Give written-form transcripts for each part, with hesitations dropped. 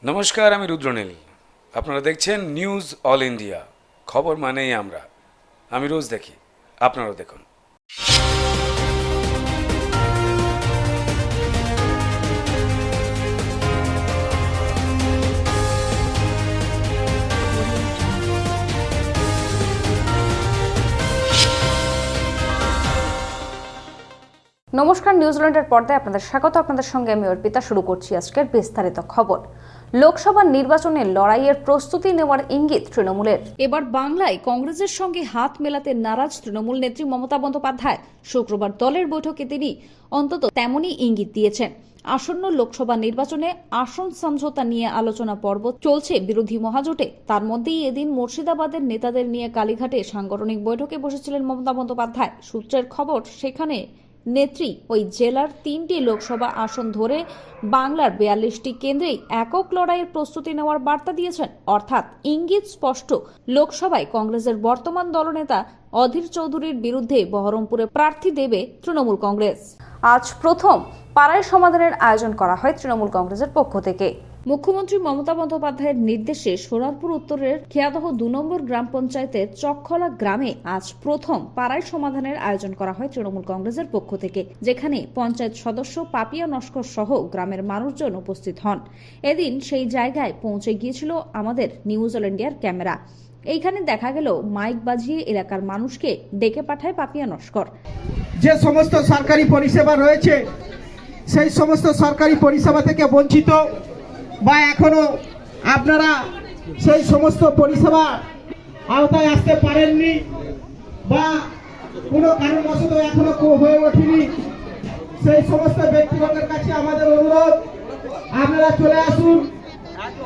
নমস্কার, আমি রুদ্রনীল। আপনারা দেখছেন নিউজ অল ইন্ডিয়া। খবর মানেই আমরা। আমি রোজ দেখি, আপনারাও দেখুন। নমস্কার, নিউজিল্যান্ডের পর্দায় আপনাদের স্বাগত। আপনাদের সঙ্গে আমি অর্পিতা। শুরু করছি আজকের বিস্তারিত খবর। লোকসভা নির্বাচনের লড়াইয়ের প্রস্তুতি নেওয়ার ইঙ্গিত তৃণমূলের। এবার বাংলায় কংগ্রেসের সঙ্গে হাত মেলাতে নারাজ তৃণমূল নেত্রী মমতা বন্দ্যোপাধ্যায়। শুক্রবার দলের বৈঠকে তিনি অন্তত তেমনই ইঙ্গিত দিয়েছেন। আসন্ন লোকসভা নির্বাচনে আসন সমঝোতা নিয়ে আলোচনা পর্ব চলছে বিরোধী মহাজোটে। তার মধ্যেই এদিন মুর্শিদাবাদের নেতাদের নিয়ে কালীঘাটে সাংগঠনিক বৈঠকে বসেছিলেন মমতা বন্দ্যোপাধ্যায়। সূত্রের খবর, সেখানে নেত্রী ওই জেলার 3টি লোকসভা আসন ধরে বাংলার 42টি কেন্দ্রেই একক লড়াইয়ের প্রস্তুতি নেওয়ার বার্তা দিয়েছেন। অর্থাৎ ইঙ্গিত স্পষ্ট, লোকসভায় কংগ্রেসের বর্তমান দলনেতা অধীর চৌধুরীর বিরুদ্ধে বহরমপুরে প্রার্থী দেবে তৃণমূল কংগ্রেস। আজ প্রথম পাড়ায় সমাধানের আয়োজন করা হয় তৃণমূল কংগ্রেসের পক্ষ থেকে। মুখ্যমন্ত্রী মমতা বন্দ্যোপাধ্যায়ের নির্দেশে সোনারপুর উত্তরের খেয়াদহ 2 নম্বর গ্রাম পঞ্চায়েতের চকখলা গ্রামে আজ প্রথম পাড়ায় সমাধানের আয়োজন করা হয় তৃণমূল কংগ্রেসের পক্ষ থেকে, যেখানে পঞ্চায়েত সদস্য পাপিয়া নস্কর সহ গ্রামের মানুষজন উপস্থিত হন। এদিন সেই জায়গায় পৌঁছে গিয়েছিল আমাদের নিউজ অল ইন্ডিয়ার ক্যামেরা। এইখানে দেখা গেল মাইক বাজিয়ে এলাকার মানুষকে ডেকে পাঠায় পাপিয়া নস্কর। যে সমস্ত সরকারি পরিষেবা রয়েছে সেই সমস্ত সরকারি পরিষেবা থেকে বঞ্চিত বা এখনো আপনারা সেই সমস্ত পরিষেবা আওতায় আসতে পারেননি বা কোনো কারণবশত এখনো হয়ে ওঠেনি, সেই সমস্ত ব্যক্তিগণের কাছে আমাদের অনুরোধ, আপনারা চলে আসুন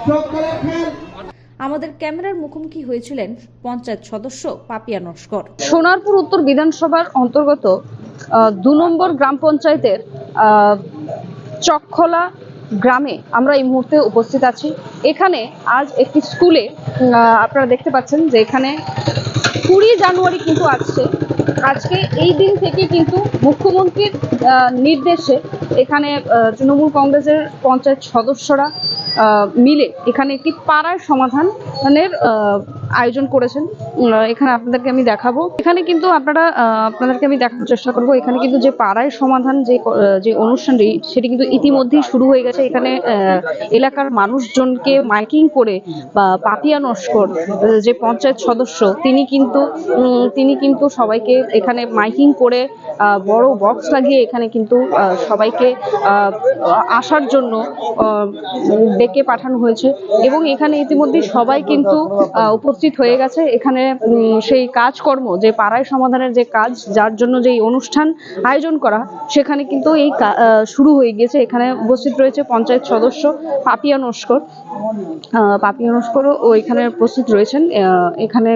চকখলা খাল। আমাদের ক্যামেরার মুখোমুখি হয়েছিলেন পঞ্চায়েত সদস্য পাপিয়া নস্কর। সোনারপুর উত্তর বিধানসভার অন্তর্গত 2 নম্বর গ্রাম পঞ্চায়েতের চকখলা গ্রামে আমরা এই মুহূর্তে উপস্থিত আছি। এখানে আজ একটি স্কুলে আপনারা দেখতে পাচ্ছেন যে এখানে 20 জানুয়ারি কিন্তু আজকে এই দিন থেকে কিন্তু মুখ্যমন্ত্রীর নির্দেশে এখানে তৃণমূল কংগ্রেসের পঞ্চায়েত সদস্যরা মিলে এখানে একটি পাড়ায় সমাধানের আয়োজন করেছেন। এখানে আপনাদেরকে আমি দেখাবো। এখানে কিন্তু আপনাদেরকে আমি দেখানোর চেষ্টা করবো। এখানে কিন্তু যে পাড়ায় সমাধান যে অনুষ্ঠানটি, সেটি কিন্তু ইতিমধ্যেই শুরু হয়ে গেছে। এখানে এলাকার মানুষজনকে মাইকিং করে বা পাপিয়া নস্কর যে পঞ্চায়েত সদস্য, তিনি কিন্তু সবাইকে এখানে মাইকিং করে বড় বক্স লাগিয়ে এখানে কিন্তু সবাইকে আসার জন্য ডেকে পাঠানো হয়েছে এবং এখানে ইতিমধ্যে সবাই কিন্তু উপস্থিত হয়ে গেছে। এখানে সেই কাজকর্ম, যে পাড়ায় সমাধানের যে কাজ, যার জন্য যে অনুষ্ঠান আয়োজন করা, সেখানে কিন্তু এই শুরু হয়ে গিয়েছে। এখানে উপস্থিত রয়েছে পঞ্চায়েত সদস্য পাপিয়া নস্করও এখানে উপস্থিত রয়েছেন। এখানে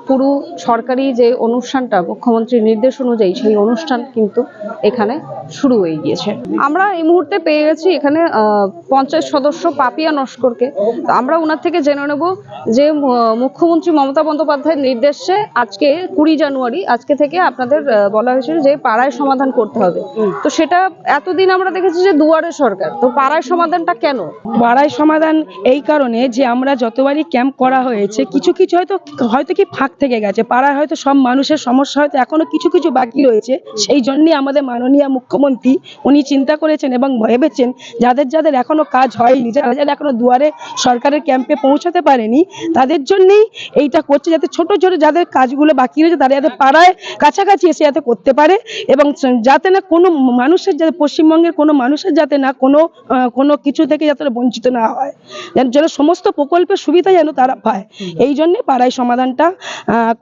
পুরো সরকারি যে অনুষ্ঠানটা মুখ্যমন্ত্রীর নির্দেশ অনুযায়ী, সেই অনুষ্ঠান কিন্তু এখানে শুরু হয়ে গিয়েছে। আমরা এই মুহূর্তে পেয়ে গেছি এখানে পঞ্চায়েত সদস্য পাপিয়া নস্করকে। আমরা ওনার থেকে জেনে নেব যে মুখ্যমন্ত্রী মমতা বন্দ্যোপাধ্যায়ের নির্দেশে আজকে 20 জানুয়ারি আজকে থেকে আপনাদের বলা হয়েছিল যে পাড়ায় সমাধান করতে হবে। তো সেটা এতদিন আমরা দেখেছি যে দুয়ারে সরকার, তো পাড়ায় সমাধানটা কেন? পাড়ায় সমাধান এই কারণে যে আমরা যতবারই ক্যাম্প করা হয়েছে, কিছু হয়তো কি ফাঁক থেকে গেছে, পাড়ায় হয়তো সব মানুষের সমস্যা হয়তো এখনো কিছু বাকি রয়েছে। সেই জন্যই আমাদের মাননীয় মুখ্যমন্ত্রী উনি চিন্তা করেছেন এবং ভেবেছেন যাদের এখনো কাজ হয়নি, যারা এখনো দুয়ারে সরকারের ক্যাম্পে পৌঁছাতে পারেনি, তাদের জন্যই এইটা করছে, যাতে ছোট যাদের কাজগুলো বাকি রয়েছে তারা যাতে পাড়ায় কাছাকাছি এসে যাতে করতে পারে এবং যাতে না কোনো মানুষের, যাতে পশ্চিমবঙ্গের কোনো মানুষের যাতে না কোনো কিছু থেকে যাতে বঞ্চিত না হয়, যেন সমস্ত প্রকল্পের সুবিধা যেন তারা পায়। এই জন্য পাড়ায় সমাধানটা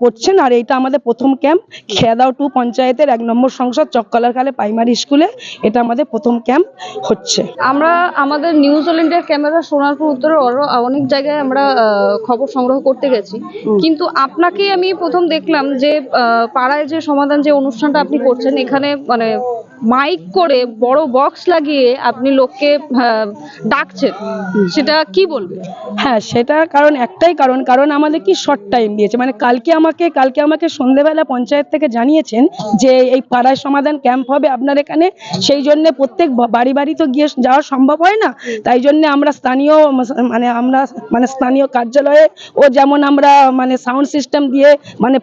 করছেন। আর এইটা আমাদের প্রথম ক্যাম্প খেয়াদহ 2 পঞ্চায়েতের 1 নম্বর সংসদ চকখলা খালে প্রাইমারি স্কুলে এটা আমাদের প্রথম ক্যাম্প হচ্ছে। আমরা আমাদের নিউজ অল ইন্ডিয়ার ক্যামেরা সোনারপুর উত্তরের অনেক জায়গায় আমরা খবর সংগ্রহ করতে গেছি, কিন্তু আপনাকে আমি প্রথম দেখলাম যে পাড়ায় যে সমাধান যে অনুষ্ঠানটা আপনি করছেন, এখানে মানে মাইক করে বড় বক্স লাগিয়ে আপনি লোককে ডাকছেন, সেটা কি বলবে? হ্যাঁ, সেটা কারণ একটাই কারণ আমাদের কি শর্ট টাইম দিয়েছে, মানে কালকে আমাকে সন্ধ্যেবেলা পঞ্চায়েত থেকে জানিয়েছেন যে এই পাড়ায় সমাধান ক্যাম্প হবে আপনার এখানে, সেই জন্য প্রত্যেক বাড়ি বাড়ি তো গিয়ে যাওয়া সম্ভব হয় না, তাই জন্য আমরা স্থানীয় কার্যালয়ে ও যেমন আমরা সাউন্ড সিস্টেম দিয়ে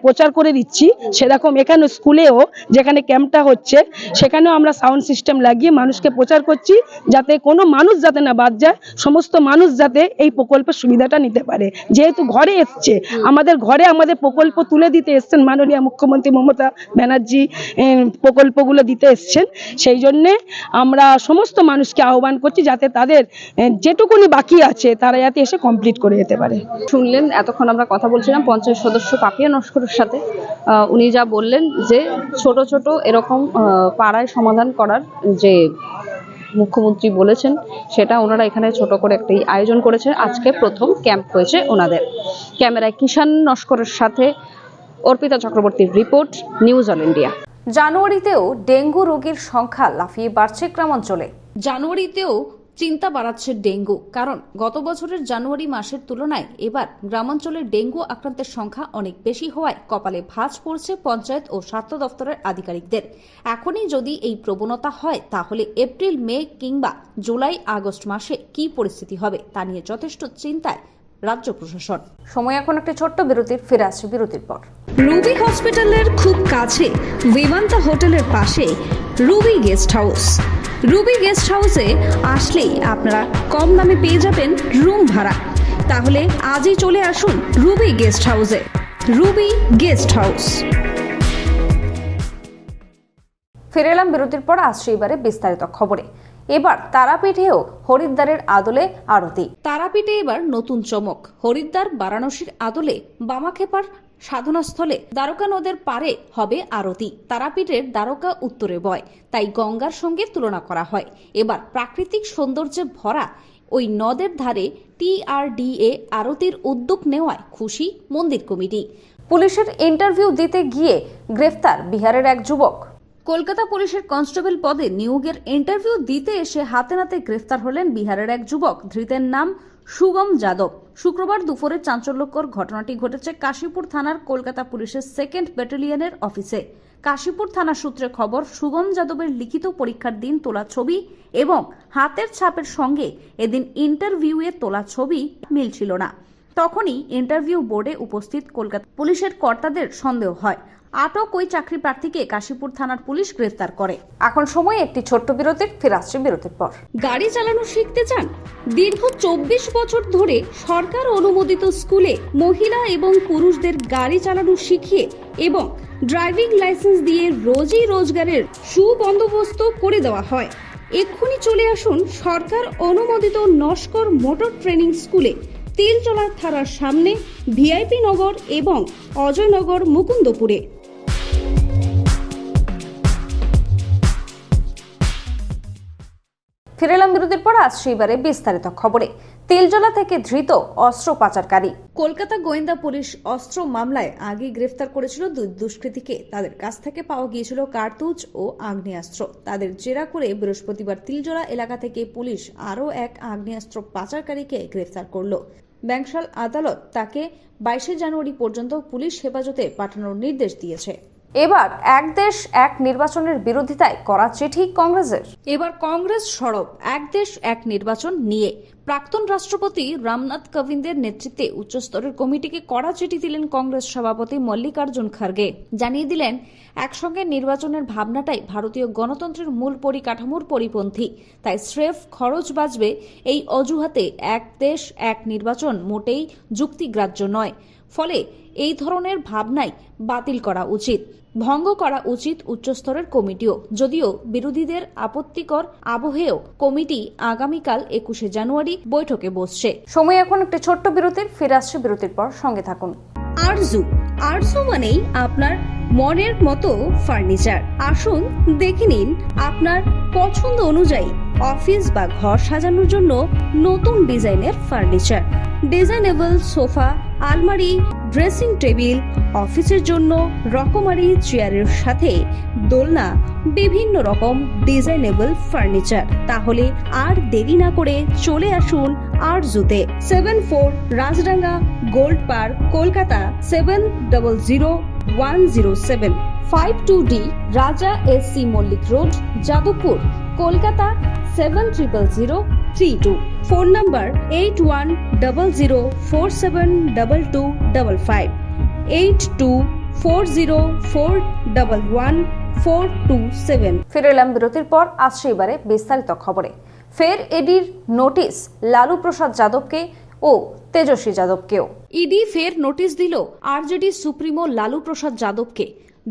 প্রচার করে দিচ্ছি, সেরকম এখানে স্কুলেও যেখানে ক্যাম্পটা হচ্ছে সেখানেও আমরা সাউন্ড সিস্টেম লাগিয়ে মানুষকে প্রচার করছি, যাতে কোনো মানুষ যাতে না বাদ যায়, সমস্ত মানুষ যাতে এই প্রকল্পের সুবিধাটা নিতে পারে। যেহেতু ঘরে এসছে, আমাদের ঘরে আমাদের প্রকল্প তুলে দিতে এসছেন মাননীয় মুখ্যমন্ত্রী মমতা ব্যানার্জি, প্রকল্পগুলো দিতে এসছেন, সেই জন্যে আমরা সমস্ত মানুষকে আহ্বান করছি যাতে তাদের যেটুকুনি বাকি আছে তারা যাতে এসে কমপ্লিট করে যেতে পারে। শুনলেন, এতক্ষণ আমরা কথা বলছিলাম পঞ্চায়েত সদস্য পাপিয়া নস্করের সাথে। উনি যা বললেন যে ছোট ছোট এরকম পাড়ায় সমাধান করার যে মুখ্যমন্ত্রী বলেছেন, সেটা ওনারা এখানে ছোট করে একটি আয়োজন করেছে। আজকে প্রথম ক্যাম্প হয়েছে ওনাদের। ক্যামেরায় কিষান নস্করের সাথে অর্পিতা চক্রবর্তীর রিপোর্ট, নিউজ অল ইন্ডিয়া। জানুয়ারিতেও ডেঙ্গু রোগীর সংখ্যা লাফিয়ে বাড়ছে গ্রামাঞ্চলে। জানুয়ারিতেও চিন্তা বাড়াচ্ছে ডেঙ্গু, কারণ গত বছরের জানুয়ারি মাসের তুলনায় এবার গ্রামাঞ্চলে ডেঙ্গু আক্রান্তের সংখ্যা অনেক বেশি হওয়ায় কপালে ভাঁজ পড়ছে পঞ্চায়েত ও স্বাস্থ্য দপ্তরের আধিকারিকদের। এখনই যদি এই প্রবণতা হয় তাহলে এপ্রিল, মে কিংবা জুলাই, আগস্ট মাসে কি পরিস্থিতি হবে তা নিয়ে যথেষ্ট চিন্তায় রাজ্য প্রশাসন। সময় এখন একটি ছোট্ট বিরতির, ফিরে আসছে বিরতির পর। রুবি হসপিটালের খুব কাছে বিমান্তা হোটেলের পাশে Ruby guest house. Ruby guest হাউসে আসলেই আপনারা কম দামে পেয়ে যাবেন রুম ভাড়া। তাহলে আজই চলে আসুন রুবি গেস্ট হাউসে। Ruby guest house. ফিরে এলাম বিরতির পর, আসছে এবারে বিস্তারিত খবরে। এবার তারাপীঠেও হরিদ্বারের আদলে আরতি। তারাপীঠে এবার নতুন চমক। হরিদ্বার বারাণসীর আদলে বামাখ্যাপার সাধনাস্থলে দ্বারকা নদের পারে হবে আরতি। তারাপীঠের দ্বারকা উত্তরে বয়, তাই গঙ্গার সঙ্গে তুলনা করা হয়। এবার প্রাকৃতিক সৌন্দর্যে ভরা ওই নদের ধারে TRDA আরতির উদ্যোগ নেওয়ায় খুশি মন্দির কমিটি। পুলিশের ইন্টারভিউ দিতে গিয়ে গ্রেফতার বিহারের এক যুবক। কলকাতা পুলিশের কনস্টেবল পদে নিয়োগের ইন্টারভিউ দিতে এসে হাতে নাতে গ্রেফতার হলেন বিহারের এক যুবক। ধৃতের নাম সুগম যাদব। শুক্রবার দুপুরে চাঞ্চল্যকর ঘটনাটি ঘটেছে কাশীপুর থানার কলকাতা পুলিশের 2nd ব্যাটালিয়নের অফিসে। কাশীপুর থানা সূত্রে খবর, সুগম যাদবের লিখিত পরীক্ষার দিন তোলা ছবি এবং হাতের ছাপের সঙ্গে এদিন ইন্টারভিউয়ে তোলা ছবি মিলছিল না। তখনই ইন্টারভিউ বোর্ডে উপস্থিত কলকাতা পুলিশের কর্তাদের সন্দেহ হয়। আটক ওই চাকরি প্রার্থীকে কাশীপুর থানার পুলিশ গ্রেফতার করে। এখন সময় একটি ছোট্ট বিরতির, ফিরে আসছে বিরতির পর। গাড়ি চালানো শিখতে চান? দীর্ঘ 24 বছর ধরে সরকার অনুমোদিত স্কুলে মহিলা এবং পুরুষদের গাড়ি চালানো শিখিয়ে এবং ড্রাইভিং লাইসেন্স দিয়ে রোজই রোজগারের সুবন্দোবস্ত করে দেওয়া হয়। এক্ষুনি চলে আসুন সরকার অনুমোদিত নস্কর মোটর ট্রেনিং স্কুলে, তিলচলার থানার সামনে, VIP নগর এবং অজয়নগর, মুকুন্দপুরে। ফিরে এলাম বিরতির পর, আসছে এবারে বিস্তারিত খবরে। তিলজলা থেকে ধৃত অস্ত্র পাচারকারী। কলকাতা গোয়েন্দা পুলিশ অস্ত্র মামলায় আগে গ্রেফতার করেছিল 2 দুষ্কৃতীকে। তাদের কাছ থেকে পাওয়া গিয়েছিল কার্তুজ ও আগ্নেয়াস্ত্র। তাদের জেরা করে বৃহস্পতিবার তিলজলা এলাকা থেকে পুলিশ আরও এক আগ্নেয়াস্ত্র পাচারকারীকে গ্রেফতার করল। ব্যাংশাল আদালত তাকে 22 জানুয়ারি পর্যন্ত পুলিশ হেফাজতে পাঠানোর নির্দেশ দিয়েছে। এবার এক দেশ এক নির্বাচনের বিরোধিতায় করা চিঠি কংগ্রেসের। এবার কংগ্রেস সরব এক দেশ এক নির্বাচন নিয়ে। প্রাক্তন রাষ্ট্রপতি রামনাথ কোবিন্দের নেতৃত্বে উচ্চস্তরের কমিটিকে কড়া চিঠি দিলেন কংগ্রেস সভাপতি মল্লিকার্জুন খার্গে। জানিয়ে দিলেন, একসঙ্গে নির্বাচনের ভাবনাটাই ভারতীয় গণতন্ত্রের মূল পরিকাঠামোর পরিপন্থী। তাই স্রেফ খরচ বাঁচবে এই অজুহাতে এক দেশ এক নির্বাচন মোটেই যুক্তিগ্রাহ্য নয়। ফলে এই ধরনের ভাবনাই বাতিল করা উচিত, ভঙ্গ করা উচিত উচ্চস্তরের কমিটিও। যদিও বিরোধীদের আপত্তিকর আবহেও কমিটি আগামীকাল 21 জানুয়ারি বৈঠকে বসছে। সময় এখন একটি ছোট্ট বিরতির, ফিরে আসছে বিরতির পর, সঙ্গে থাকুন। আরজু মানেই আপনার মনের মতো ফার্নিচার। আসুন দেখে নিন আপনার পছন্দ অনুযায়ী অফিস বা ঘর সাজানোর জন্য নতুন ডিজাইনের ফার্নিচার। ডিজাইনেবল সোফা, আলমারি, ড্রেসিং টেবিল, অফিসের জন্য রকমারি চেয়ারের সাথে দোলনা, বিভিন্ন রকম ডিজাইনেবল ফার্নিচার। তাহলে আর দেরি না করে চলে আসুন আরজুতে। 74 Rajdanga Gold Park, Kolkata 700107, 52D Raja SC Mullick Road, Jadavpur, Kolkata 700032। Phone number 8100472255, 8240411427। ফিরে এলাম বিরতির পর। আসছে এবারে বিস্তারিত খবরে। ফের ইডির নোটিশ লালু প্রসাদ যাদবকে ও তেজস্বী যাদবকেও। ইডি ফের নোটিশ দিল আরজেডি সুপ্রিমো লালু প্রসাদ যাদবকে।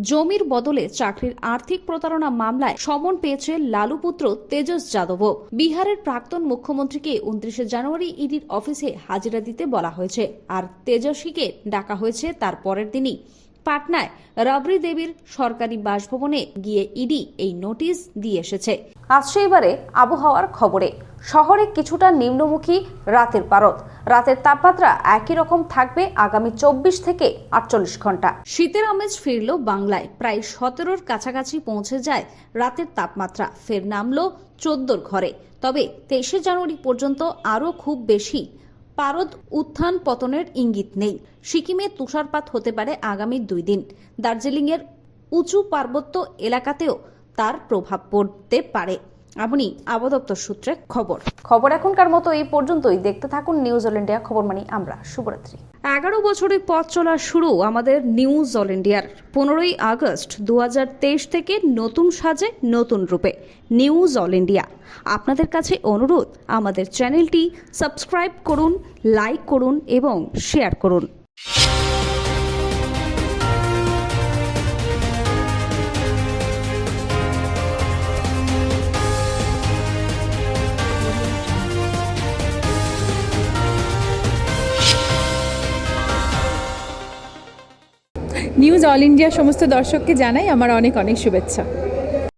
জমির বদলে চাকরির আর্থিক প্রতারণা মামলায় সমন পেয়েছে লালু পুত্র তেজস যাদবও। বিহারের প্রাক্তন মুখ্যমন্ত্রীকে 29 জানুয়ারি ইডির অফিসে হাজিরা দিতে বলা হয়েছে, আর তেজস্বীকে ডাকা হয়েছে তার পরের দিনই। পাটনায় রাবড়ি দেবীর সরকারি বাসভবনে গিয়ে ইডি এই নোটিশ দিয়ে এসেছে। আসছে এবারে আবহাওয়ার খবরে। শহরে কিছুটা নিম্নমুখী রাতের পারদ। রাতের তাপমাত্রা একই রকম থাকবে আগামী 24 থেকে 48 ঘন্টা। শীতের আমেজ ফিরল বাংলায়। প্রায় 17-র কাছাকাছি পৌঁছে যায় রাতের তাপমাত্রা। ফের নামলো 14-র ঘরে। তবে 23 জানুয়ারি পর্যন্ত আরও খুব বেশি পারদ উত্থান পতনের ইঙ্গিত নেই। সিকিমে তুষারপাত হতে পারে আগামী 2 দিন। দার্জিলিংয়ের উঁচু পার্বত্য এলাকাতেও তার প্রভাব পড়তে পারে, এমনই আবহাওয়া দপ্তর সূত্রে খবর। এখনকার মতো এই পর্যন্তই। দেখতে থাকুন নিউজ অল ইন্ডিয়া। খবর মানি আমরা। শুভরাত্রি। 11 বছরের পথ চলা শুরু আমাদের নিউজ অল ইন্ডিয়ার। 15ই আগস্ট 2023 থেকে নতুন সাজে নতুন রূপে নিউজ অল ইন্ডিয়া। আপনাদের কাছে অনুরোধ, আমাদের চ্যানেলটি সাবস্ক্রাইব করুন, লাইক করুন এবং শেয়ার করুন। নিউজ অল ইন্ডিয়ার সমস্ত দর্শককে জানাই আমার অনেক অনেক শুভেচ্ছা।